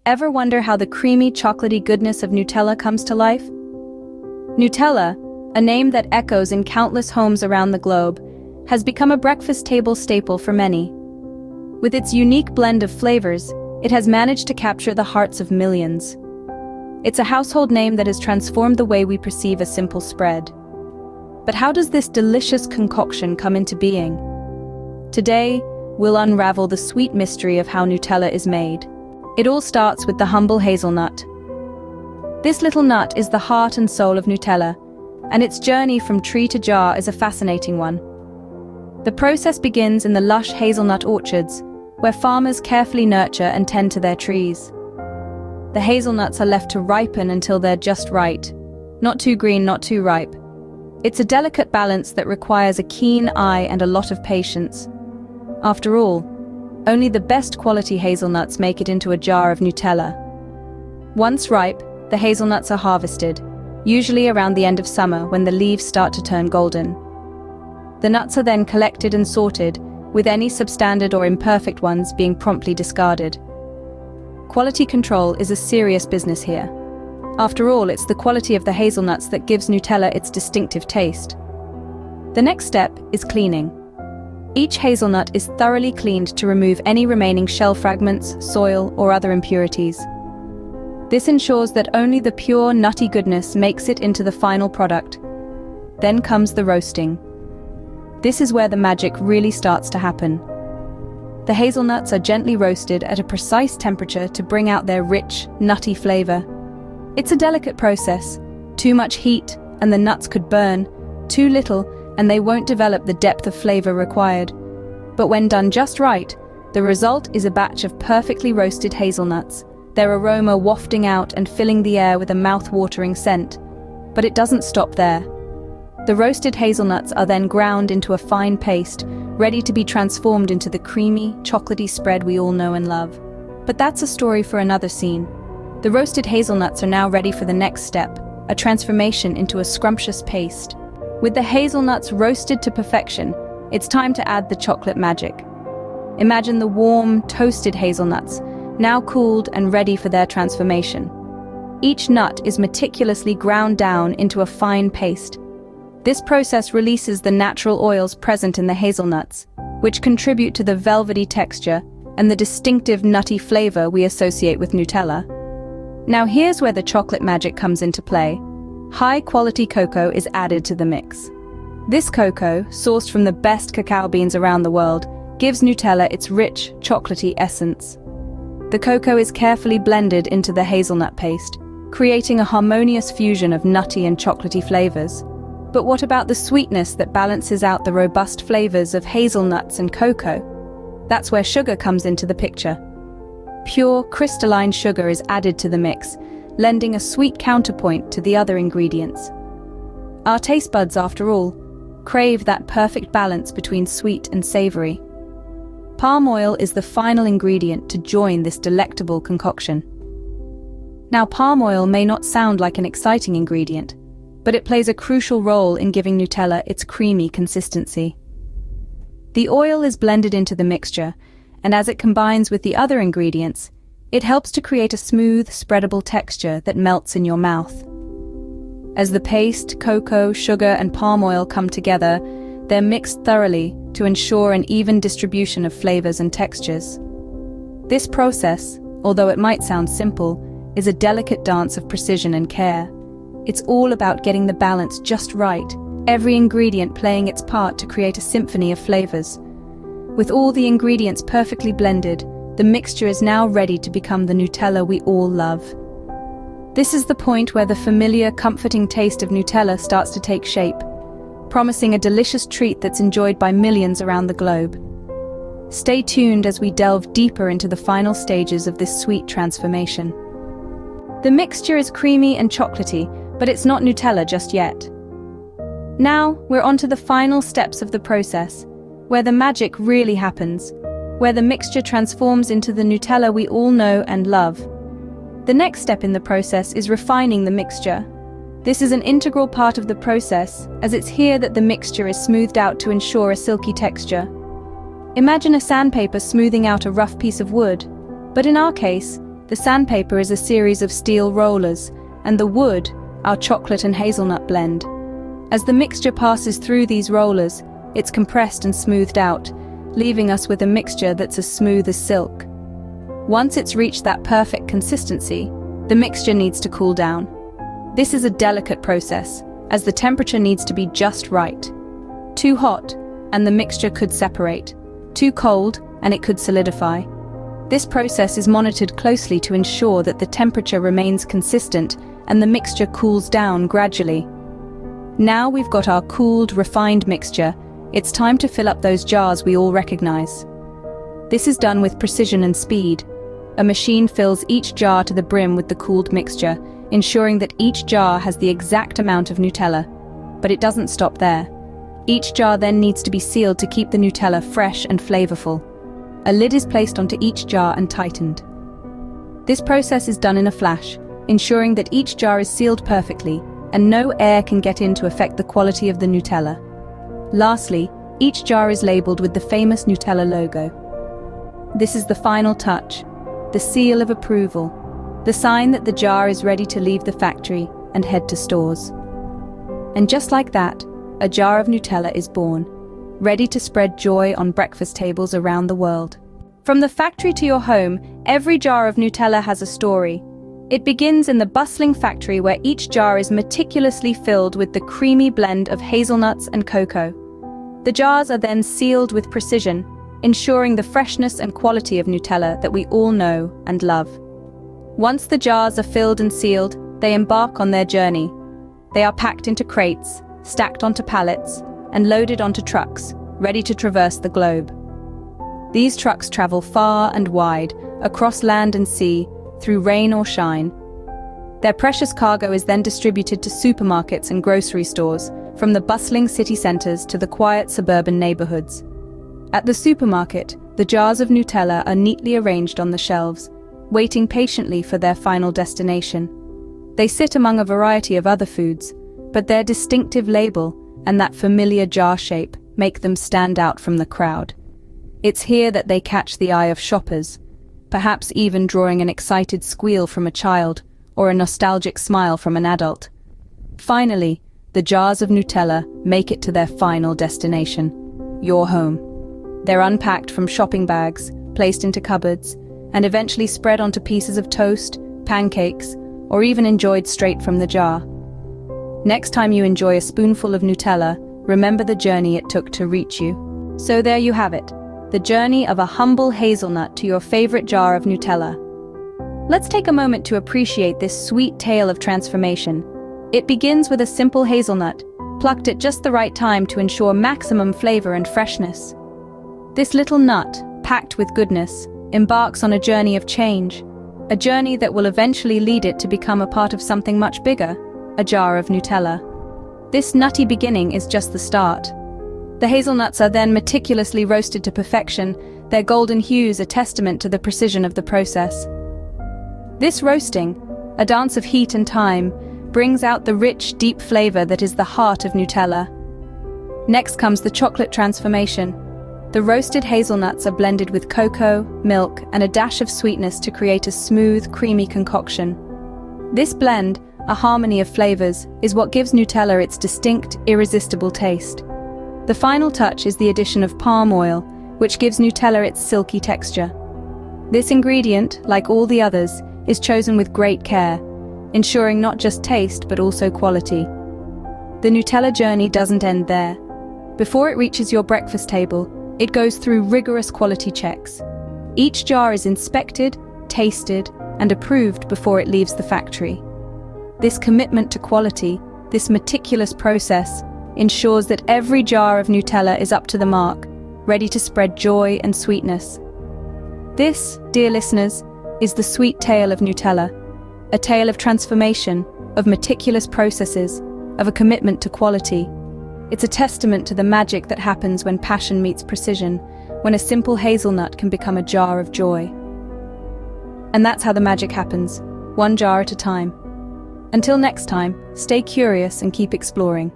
Ever wonder how the creamy, chocolatey goodness of Nutella comes to life? Nutella, a name that echoes in countless homes around the globe, has become a breakfast table staple for many. With its unique blend of flavors, it has managed to capture the hearts of millions. It's a household name that has transformed the way we perceive a simple spread. But how does this delicious concoction come into being? Today, we'll unravel the sweet mystery of how Nutella is made. It all starts with the humble hazelnut. This little nut is the heart and soul of Nutella, and its journey from tree to jar is a fascinating one. The process begins in the lush hazelnut orchards, where farmers carefully nurture and tend to their trees. The hazelnuts are left to ripen until they're just right. Not too green, not too ripe. It's a delicate balance that requires a keen eye and a lot of patience. After all, only the best quality hazelnuts make it into a jar of Nutella. Once ripe, the hazelnuts are harvested, usually around the end of summer when the leaves start to turn golden. The nuts are then collected and sorted, with any substandard or imperfect ones being promptly discarded. Quality control is a serious business here. After all, it's the quality of the hazelnuts that gives Nutella its distinctive taste. The next step is cleaning. Each hazelnut is thoroughly cleaned to remove any remaining shell fragments, soil, or other impurities. This ensures that only the pure, nutty goodness makes it into the final product. Then comes the roasting. This is where the magic really starts to happen. The hazelnuts are gently roasted at a precise temperature to bring out their rich, nutty flavor. It's a delicate process. Too much heat, and the nuts could burn. Too little, and they won't develop the depth of flavor required. But when done just right, the result is a batch of perfectly roasted hazelnuts, their aroma wafting out and filling the air with a mouth-watering scent. But it doesn't stop there. The roasted hazelnuts are then ground into a fine paste, ready to be transformed into the creamy, chocolatey spread we all know and love. But that's a story for another scene. The roasted hazelnuts are now ready for the next step, a transformation into a scrumptious paste. With the hazelnuts roasted to perfection, it's time to add the chocolate magic. Imagine the warm, toasted hazelnuts, now cooled and ready for their transformation. Each nut is meticulously ground down into a fine paste. This process releases the natural oils present in the hazelnuts, which contribute to the velvety texture and the distinctive nutty flavor we associate with Nutella. Now here's where the chocolate magic comes into play. High-quality cocoa is added to the mix. This cocoa, sourced from the best cacao beans around the world, gives Nutella its rich, chocolatey essence. The cocoa is carefully blended into the hazelnut paste, creating a harmonious fusion of nutty and chocolatey flavors. But what about the sweetness that balances out the robust flavors of hazelnuts and cocoa? That's where sugar comes into the picture. Pure, crystalline sugar is added to the mix, lending a sweet counterpoint to the other ingredients. Our taste buds, after all, crave that perfect balance between sweet and savory. Palm oil is the final ingredient to join this delectable concoction. Now, palm oil may not sound like an exciting ingredient, but it plays a crucial role in giving Nutella its creamy consistency. The oil is blended into the mixture, and as it combines with the other ingredients, it helps to create a smooth, spreadable texture that melts in your mouth. As the paste, cocoa, sugar, and palm oil come together, they're mixed thoroughly to ensure an even distribution of flavors and textures. This process, although it might sound simple, is a delicate dance of precision and care. It's all about getting the balance just right, every ingredient playing its part to create a symphony of flavors. With all the ingredients perfectly blended, the mixture is now ready to become the Nutella we all love. This is the point where the familiar, comforting taste of Nutella starts to take shape, promising a delicious treat that's enjoyed by millions around the globe. Stay tuned as we delve deeper into the final stages of this sweet transformation. The mixture is creamy and chocolatey, but it's not Nutella just yet. Now, we're on to the final steps of the process, where the magic really happens, where the mixture transforms into the Nutella we all know and love. The next step in the process is refining the mixture. This is an integral part of the process, as it's here that the mixture is smoothed out to ensure a silky texture. Imagine a sandpaper smoothing out a rough piece of wood, but in our case, The sandpaper is a series of steel rollers, and the wood, our chocolate and hazelnut blend. As the mixture passes through these rollers, it's compressed and smoothed out, leaving us with a mixture that's as smooth as silk. Once it's reached that perfect consistency, the mixture needs to cool down. This is a delicate process, as the temperature needs to be just right. Too hot, and the mixture could separate. Too cold, and it could solidify. This process is monitored closely to ensure that the temperature remains consistent and the mixture cools down gradually. Now we've got our cooled, refined mixture. It's time to fill up those jars we all recognize. This is done with precision and speed. A machine fills each jar to the brim with the cooled mixture, ensuring that each jar has the exact amount of Nutella. But it doesn't stop there. Each jar then needs to be sealed to keep the Nutella fresh and flavorful. A lid is placed onto each jar and tightened. This process is done in a flash, ensuring that each jar is sealed perfectly and no air can get in to affect the quality of the Nutella. Lastly, each jar is labeled with the famous Nutella logo. This is the final touch, the seal of approval, the sign that the jar is ready to leave the factory and head to stores. And just like that, a jar of Nutella is born, ready to spread joy on breakfast tables around the world. From the factory to your home, every jar of Nutella has a story. It begins in the bustling factory where each jar is meticulously filled with the creamy blend of hazelnuts and cocoa. The jars are then sealed with precision, ensuring the freshness and quality of Nutella that we all know and love. Once the jars are filled and sealed, they embark on their journey. They are packed into crates, stacked onto pallets, and loaded onto trucks, ready to traverse the globe. These trucks travel far and wide, across land and sea, through rain or shine. Their precious cargo is then distributed to supermarkets and grocery stores, from the bustling city centers to the quiet suburban neighborhoods. At the supermarket, the jars of Nutella are neatly arranged on the shelves, waiting patiently for their final destination. They sit among a variety of other foods, but their distinctive label and that familiar jar shape make them stand out from the crowd. It's here that they catch the eye of shoppers, perhaps even drawing an excited squeal from a child or a nostalgic smile from an adult. Finally, the jars of Nutella make it to their final destination, your home. They're unpacked from shopping bags, placed into cupboards, and eventually spread onto pieces of toast, pancakes, or even enjoyed straight from the jar. Next time you enjoy a spoonful of Nutella, remember the journey it took to reach you. So there you have it, the journey of a humble hazelnut to your favorite jar of Nutella. Let's take a moment to appreciate this sweet tale of transformation. It begins with a simple hazelnut, plucked at just the right time to ensure maximum flavor and freshness. This little nut, packed with goodness, embarks on a journey of change, a journey that will eventually lead it to become a part of something much bigger, a jar of Nutella. This nutty beginning is just the start. The hazelnuts are then meticulously roasted to perfection, their golden hues a testament to the precision of the process. This roasting, a dance of heat and time, brings out the rich, deep flavor that is the heart of Nutella. Next comes the chocolate transformation. The roasted hazelnuts are blended with cocoa, milk, and a dash of sweetness to create a smooth, creamy concoction. This blend, a harmony of flavors, is what gives Nutella its distinct, irresistible taste. The final touch is the addition of palm oil, which gives Nutella its silky texture. This ingredient, like all the others, is chosen with great care, ensuring not just taste but also quality. The Nutella journey doesn't end there. Before it reaches your breakfast table, it goes through rigorous quality checks. Each jar is inspected, tasted, and approved before it leaves the factory. This commitment to quality, this meticulous process, ensures that every jar of Nutella is up to the mark, ready to spread joy and sweetness. This, dear listeners, is the sweet tale of Nutella, a tale of transformation, of meticulous processes, of a commitment to quality. It's a testament to the magic that happens when passion meets precision, when a simple hazelnut can become a jar of joy. And that's how the magic happens, one jar at a time. Until next time, stay curious and keep exploring.